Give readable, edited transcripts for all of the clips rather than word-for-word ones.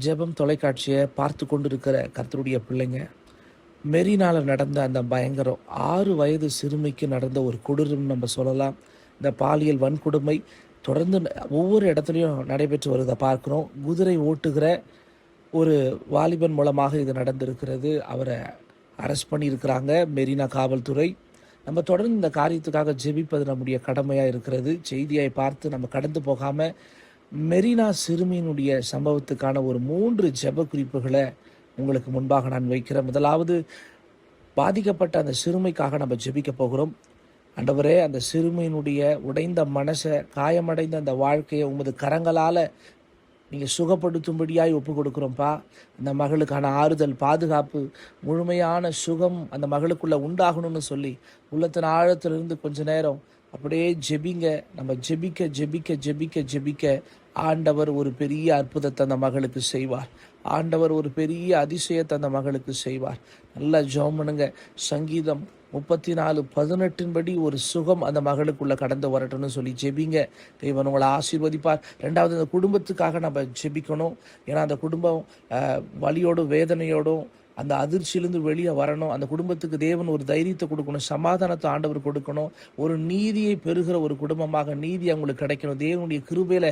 ஜெபம் தொலைக்காட்சியை பார்த்து கொண்டிருக்கிற கர்த்தருடைய பிள்ளைங்க, மெரினாவில் நடந்த அந்த பயங்கரம் 6 வயது சிறுமிக்கு நடந்த ஒரு கொடூரம் நம்ம சொல்லலாம். இந்த பாலியல் வன்கொடுமை தொடர்ந்து ஒவ்வொரு இடத்துலையும் நடைபெற்று வருவதை பார்க்குறோம். குதிரை ஓட்டுகிற ஒரு வாலிபன் மூலமாக இது நடந்திருக்கிறது. அவரை அரெஸ்ட் பண்ணியிருக்கிறாங்க மெரினா காவல்துறை. நம்ம தொடர்ந்து இந்த காரியத்துக்காக ஜெபிப்பது நம்முடைய கடமையாக இருக்கிறது. செய்தியை பார்த்து நம்ம கடந்து போகாமல் மெரினா சிறுமியினுடைய சம்பவத்துக்கான ஒரு 3 ஜெப குறிப்புகளை உங்களுக்கு முன்பாக நான் வைக்கிறேன். முதலாவது, பாதிக்கப்பட்ட அந்த சிறுமிக்காக நம்ம ஜெபிக்க போகிறோம். ஆண்டவரே, அந்த சிறுமியினுடைய உடைந்த மனசை, காயமடைந்த அந்த வாழ்க்கையை உமது கரங்களால் நீங்கள் சுகப்படுத்தும்படியாய் ஒப்பு கொடுக்குறோம்ப்பா. அந்த மகளுக்கான ஆறுதல், பாதுகாப்பு, முழுமையான சுகம் அந்த மகளுக்குள்ளே உண்டாகணும்னு சொல்லி உள்ளத்தின் ஆழத்திலிருந்து கொஞ்ச நேரம் அப்படியே ஜெபிங்க. நம்ம ஜெபிக்க ஜெபிக்க ஜெபிக்க ஜெபிக்க ஆண்டவர் ஒரு பெரிய அற்புதத்தை அந்த மகளுக்கு செய்வார். ஆண்டவர் ஒரு பெரிய அதிசயத்தை அந்த மகளுக்கு செய்வார். நல்லா ஜெபம் பண்ணுங்க. சங்கீதம் 34:18 படி ஒரு சுகம் அந்த மகளுக்குள்ள கடந்து வரட்டும்னு சொல்லி ஜெபிங்க. தேவன் உங்களை ஆசீர்வதிப்பார். 2வது, அந்த குடும்பத்துக்காக நம்ம ஜெபிக்கணும். ஏன்னா அந்த குடும்பம் வலியோடும் வேதனையோடும் அந்த அதிர்ச்சியிலிருந்து வெளியே வரணும். அந்த குடும்பத்துக்கு தேவன் ஒரு தைரியத்தை கொடுக்கணும், சமாதானத்தை ஆண்டவர் கொடுக்கணும். ஒரு நீதியை பெறுகிற ஒரு குடும்பமாக நீதி அவங்களுக்கு கிடைக்கணும். தேவனுடைய கிருபையில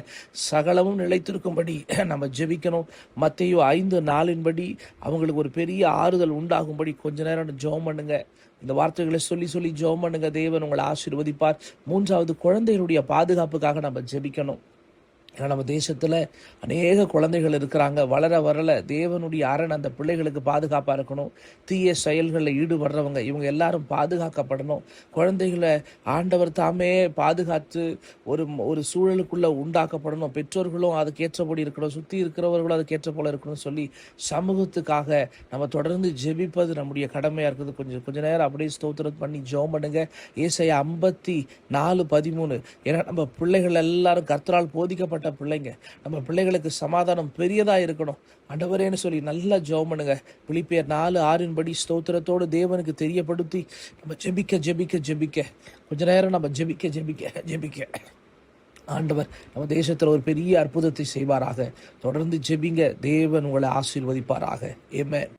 சகலமும் நிலைத்திருக்கும்படி நம்ம ஜெபிக்கணும். மத்தேயு 5:4 படி அவங்களுக்கு ஒரு பெரிய ஆறுதல் உண்டாகும்படி கொஞ்ச நேரம் ஜெபம் பண்ணுங்க. இந்த வார்த்தைகளை சொல்லி சொல்லி ஜெபம் பண்ணுங்க. தேவன் உங்களை ஆசீர்வதிப்பார். 3வது, குழந்தைகளுடைய பாதுகாப்புக்காக நம்ம ஜெபிக்கணும். ஏன்னா நம்ம தேசத்தில் அநேக குழந்தைகள் இருக்கிறாங்க. வளர வரல தேவனுடைய அரண் அந்த பிள்ளைகளுக்கு பாதுகாப்பாக இருக்கணும். தீய செயல்களில் ஈடுபடுறவங்க இவங்க எல்லாரும் பாதுகாக்கப்படணும். குழந்தைகளை ஆண்டவர் தாமே பாதுகாத்து ஒரு சூழலுக்குள்ளே உண்டாக்கப்படணும். பெற்றோர்களும் அதுக்கேற்றபடி இருக்கணும், சுற்றி இருக்கிறவர்களும் அதுக்கேற்ற போல இருக்கணும் சொல்லி சமூகத்துக்காக நம்ம தொடர்ந்து ஜெபிப்பது நம்முடைய கடமையாக இருக்குது. கொஞ்ச நேரம் அப்படியே ஸ்தோத்திரம் பண்ணி ஜெபம் பண்ணுங்க. ஏசாயா 54:13. ஏன்னா நம்ம பிள்ளைகள் எல்லாரும் கர்த்தரால் போதிக்கப்பட்ட பிள்ளைங்க. நம்ம பிள்ளைகளுக்கு சமாதானம் பெரியதா இருக்கணும் ஆண்டவரேன்னு சொல்லி நல்லா ஜெபம் பண்ணுங்க. பிலிப்பியர் 4:6 படி ஸ்தோத்திரத்தோடு தேவனுக்கு தெரியப்படுத்தி நம்ம ஜெபிக்க ஜெபிக்க ஜெபிக்க கொஞ்ச நேரம் நம்ம ஜெபிக்க ஜெபிக்க ஜெபிக்க ஆண்டவர் நம்ம தேசத்தில் ஒரு பெரிய அற்புதத்தை செய்வாராக. தொடர்ந்து ஜெபிங்க. தேவன் உங்களை ஆசீர்வதிப்பாராக. ஆமென்.